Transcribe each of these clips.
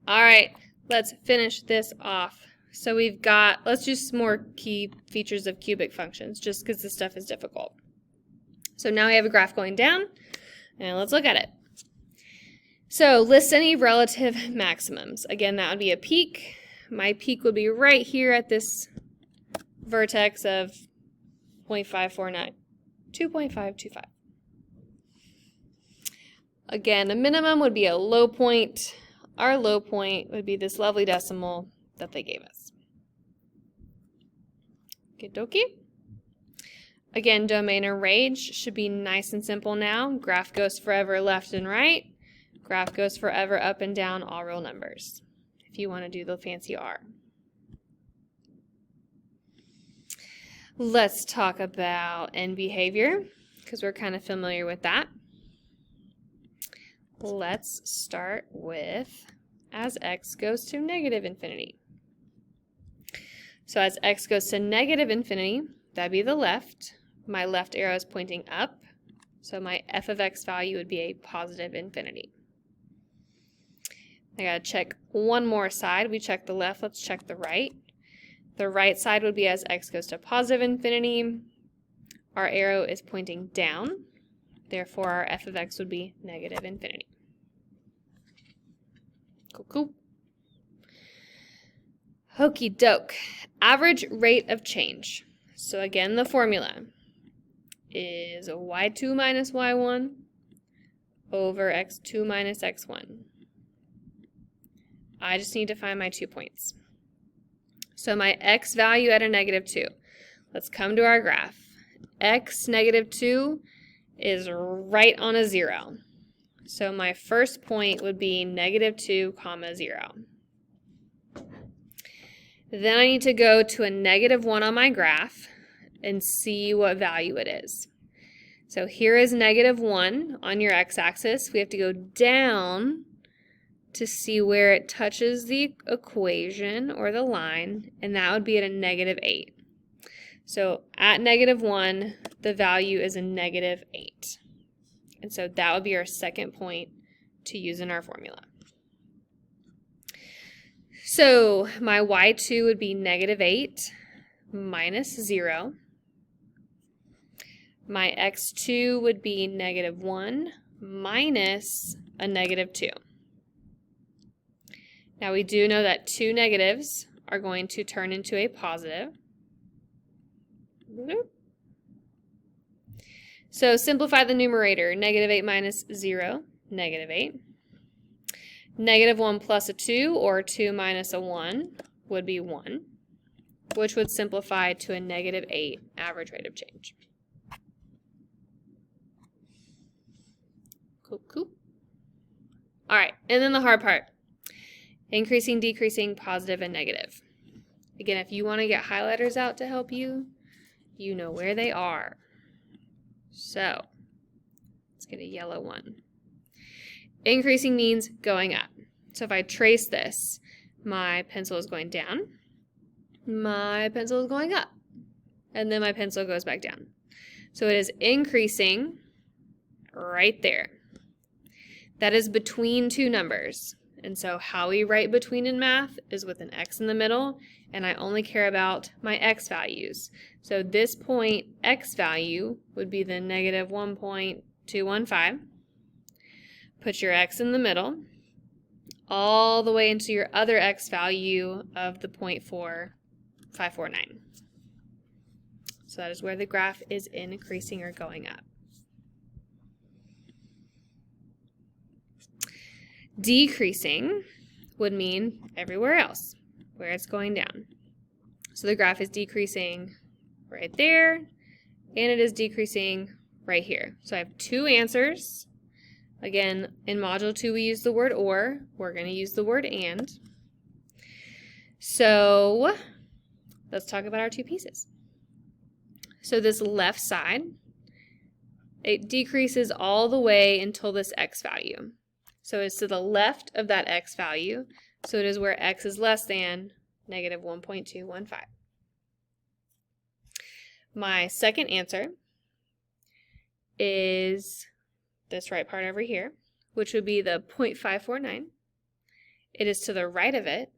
All right, let's finish this off. So we've got, let's do some more key features of cubic functions, just because this stuff is difficult. So now we have a graph going down, and let's look at it. So list any relative maximums. Again, that would be a peak. My peak would be right here at this vertex of 0.549, 2.525. Again, a minimum would be a low point. Our low point would be this lovely decimal that they gave us. Okie dokie. Again, domain and range should be nice and simple now. Graph goes forever left and right. Graph goes forever up and down, all real numbers, if you want to do the fancy R. Let's talk about end behavior, because we're kind of familiar with that. Let's start with as x goes to negative infinity. So as x goes to negative infinity, that'd be the left. My left arrow is pointing up, so my f of x value would be a positive infinity. I gotta check one more side. We checked the left, let's check the right. The right side would be as x goes to positive infinity. Our arrow is pointing down, therefore our f of x would be negative infinity. Cool. Okie doke. Average rate of change. So again, the formula is y2 minus y1 over x2 minus x1. I just need to find my 2 points. So my x value at a negative 2. Let's come to our graph. X negative 2 is right on a 0. So my first point would be negative 2 comma 0. Then I need to go to a negative 1 on my graph and see what value it is. So here is negative 1 on your x-axis. We have to go down to see where it touches the equation or the line, and that would be at a negative 8. So at negative 1, the value is a negative 8. And so that would be our second point to use in our formula. So my y2 would be negative 8 minus 0. My x2 would be negative 1 minus a negative 2. Now we do know that two negatives are going to turn into a positive. So simplify the numerator. Negative 8 minus 0, negative 8. Negative 1 plus a 2, or 2 minus a 1, would be 1, which would simplify to a negative 8 average rate of change. Cool. All right, and then the hard part. Increasing, decreasing, positive, and negative. Again, if you want to get highlighters out to help you, you know where they are. So, let's get a yellow one. Increasing means going up. So if I trace this, my pencil is going down, my pencil is going up, and then my pencil goes back down. So it is increasing right there. That is between two numbers. And so how we write between in math is with an x in the middle, and I only care about my x values. So this point x value would be the negative 1.215. Put your x in the middle, all the way into your other x value of the 0.4549. So that is where the graph is increasing or going up. Decreasing would mean everywhere else, where it's going down. So the graph is decreasing right there, and it is decreasing right here. So I have two answers. Again, in Module 2 we use the word or. We're going to use the word and. So let's talk about our two pieces. So this left side, it decreases all the way until this x value. So it's to the left of that x value, so it is where x is less than negative 1.215. My second answer is this right part over here, which would be the 0.549. It is to the right of it,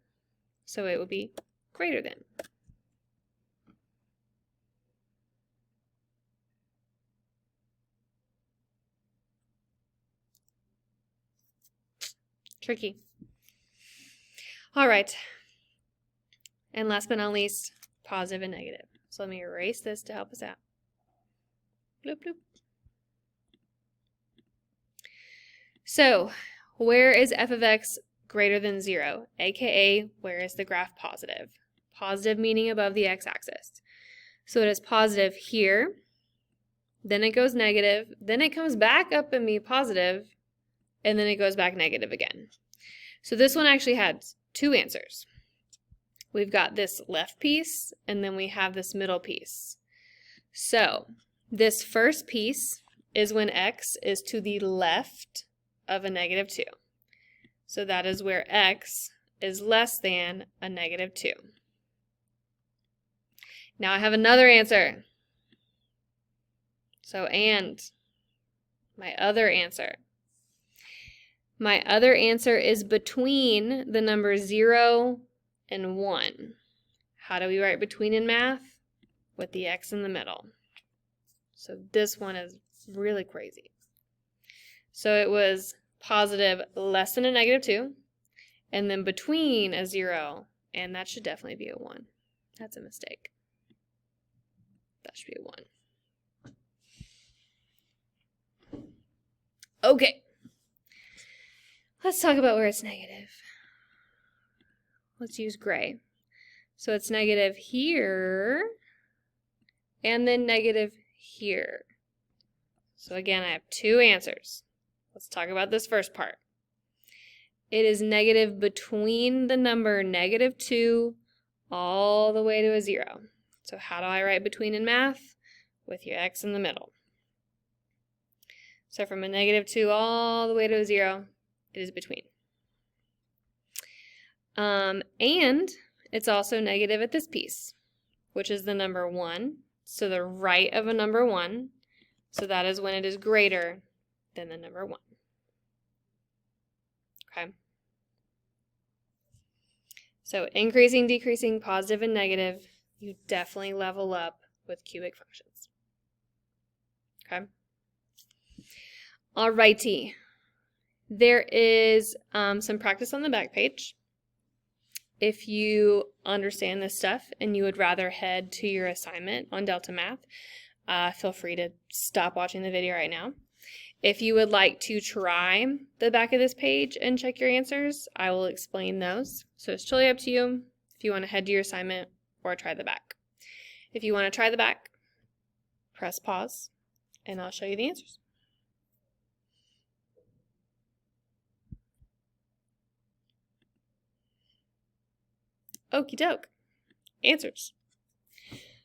so it would be greater than. Tricky. All right. And last but not least, positive and negative. So let me erase this to help us out. Bloop, bloop. So where is f of x greater than 0? AKA, where is the graph positive? Positive meaning above the x-axis. So it is positive here, then it goes negative, then it comes back up and be positive, and then it goes back negative again. So this one actually had two answers. We've got this left piece, and then we have this middle piece. So this first piece is when x is to the left of a negative 2. So that is where x is less than a negative 2. Now I have another answer. So, and my other answer. My other answer is between the numbers 0 and 1. How do we write between in math? With the x in the middle. So this one is really crazy. So it was positive less than a negative 2, and then between a 0, and that should definitely be a 1. That's a mistake. That should be a 1. Okay. Let's talk about where it's negative. Let's use gray. So it's negative here, and then negative here. So again, I have two answers. Let's talk about this first part. It is negative between the number negative 2 all the way to a 0. So how do I write between in math? With your x in the middle. So from a negative 2 all the way to a 0, it is between. And it's also negative at this piece, which is the number 1. So the right of a number 1. So that is when it is greater than the number 1. Okay. So increasing, decreasing, positive, and negative, you definitely level up with cubic functions. Okay. Alrighty. There is some practice on the back page. If you understand this stuff and you would rather head to your assignment on Delta Math, feel free to stop watching the video right now. If you would like to try the back of this page and check your answers, I will explain those. So it's totally up to you if you want to head to your assignment or try the back. If you want to try the back, press pause and I'll show you the answers. Okie doke. Answers.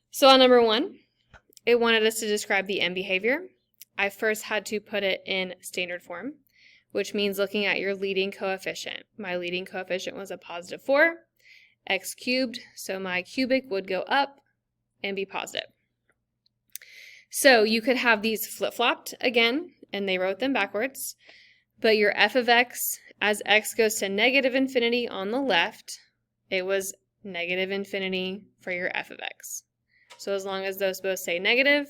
So on number 1, it wanted us to describe the end behavior. I first had to put it in standard form, which means looking at your leading coefficient. My leading coefficient was a positive 4, x cubed, so my cubic would go up and be positive. So you could have these flip-flopped again, and they wrote them backwards, but your f of x, as x goes to negative infinity on the left, it was negative infinity for your f of x. So as long as those both say negative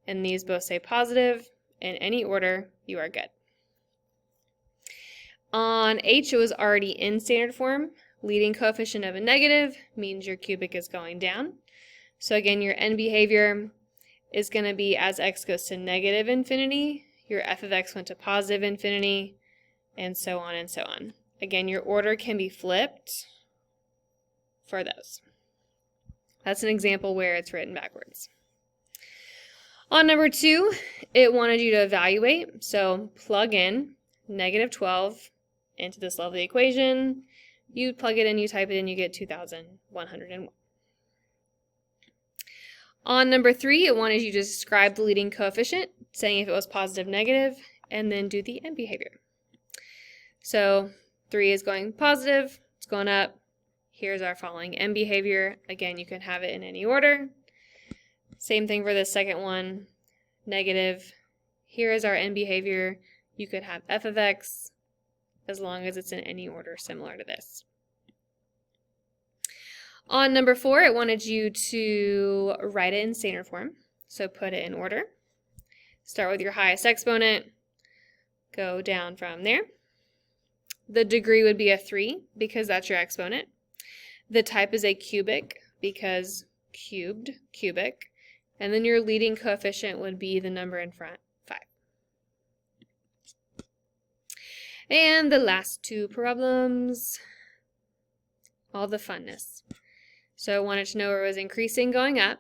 and these both say positive, in any order, you are good. On h, it was already in standard form. Leading coefficient of a negative means your cubic is going down. So again, your end behavior is going to be as x goes to negative infinity, your f of x went to positive infinity, and so on and so on. Again, your order can be flipped for those. That's an example where it's written backwards. On number 2, it wanted you to evaluate. So plug in negative 12 into this lovely equation. You plug it in, you type it in, you get 2,101. On number 3, it wanted you to describe the leading coefficient, saying if it was positive, negative, and then do the end behavior. So 3 is going positive, it's going up. Here's our following end behavior. Again, you can have it in any order. Same thing for the second one, negative. Here is our end behavior. You could have f of x, as long as it's in any order similar to this. On number 4, it wanted you to write it in standard form. So put it in order. Start with your highest exponent. Go down from there. The degree would be a 3 because that's your exponent. The type is a cubic because cubed, cubic. And then your leading coefficient would be the number in front, 5. And the last 2 problems, all the funness. So I wanted to know where it was increasing going up.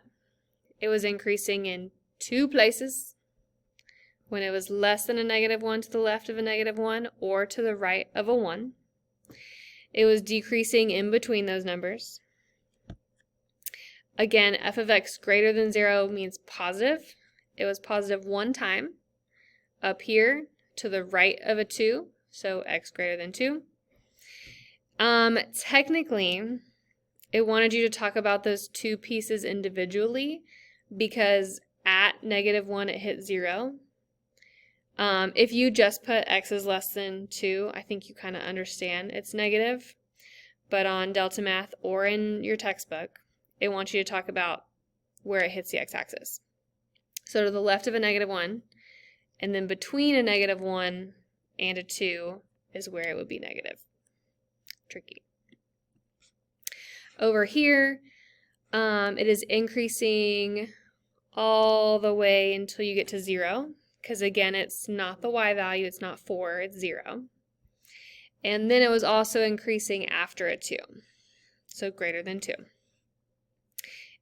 It was increasing in 2 places. When it was less than a -1 to the left of a -1 or to the right of a 1. It was decreasing in between those numbers. Again, f of x greater than 0 means positive. It was positive 1 time up here to the right of a 2, so x greater than 2. Technically, it wanted you to talk about those 2 pieces individually because at -1 it hit 0. If you just put x is less than 2, I think you kind of understand it's negative. But on Delta Math or in your textbook, it wants you to talk about where it hits the x-axis. So to the left of a -1, and then between a -1 and a 2 is where it would be negative. Tricky. Over here, it is increasing all the way until you get to 0, because again, it's not the y value, it's not 4, it's 0. And then it was also increasing after a 2, so greater than 2.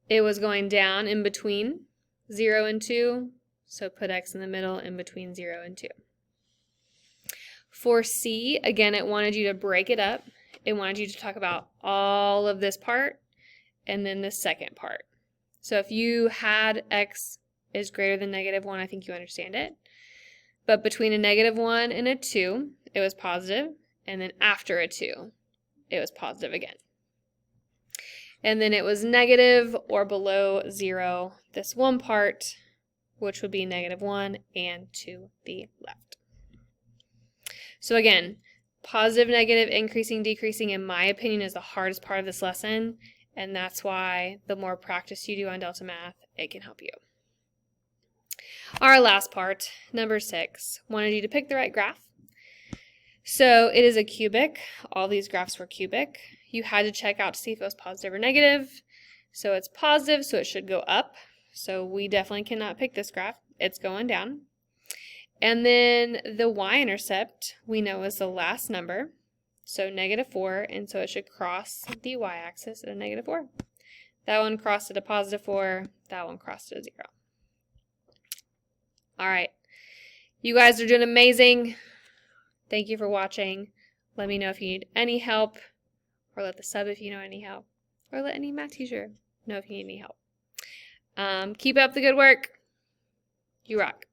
It was going down in between 0 and 2, so put x in the middle in between 0 and 2. For C, again, it wanted you to break it up. It wanted you to talk about all of this part and then the second part. So if you had x is greater than -1, I think you understand it. But between a -1 and a 2, it was positive, and then after a 2, it was positive again. And then it was negative or below 0, this one part, which would be -1 and to the left. So again, positive, negative, increasing, decreasing, in my opinion, is the hardest part of this lesson, and that's why the more practice you do on Delta Math, it can help you. Our last part, number 6, wanted you to pick the right graph. So it is a cubic. All these graphs were cubic. You had to check out to see if it was positive or negative. So it's positive, so it should go up. So we definitely cannot pick this graph. It's going down. And then the y-intercept we know is the last number, so -4, and so it should cross the y-axis at a -4. That one crossed at a +4, that one crossed at a 0. All right, you guys are doing amazing. Thank you for watching. Let me know if you need any help, or let the sub if you know any help, or let any math teacher know if you need any help. Keep up the good work. You rock.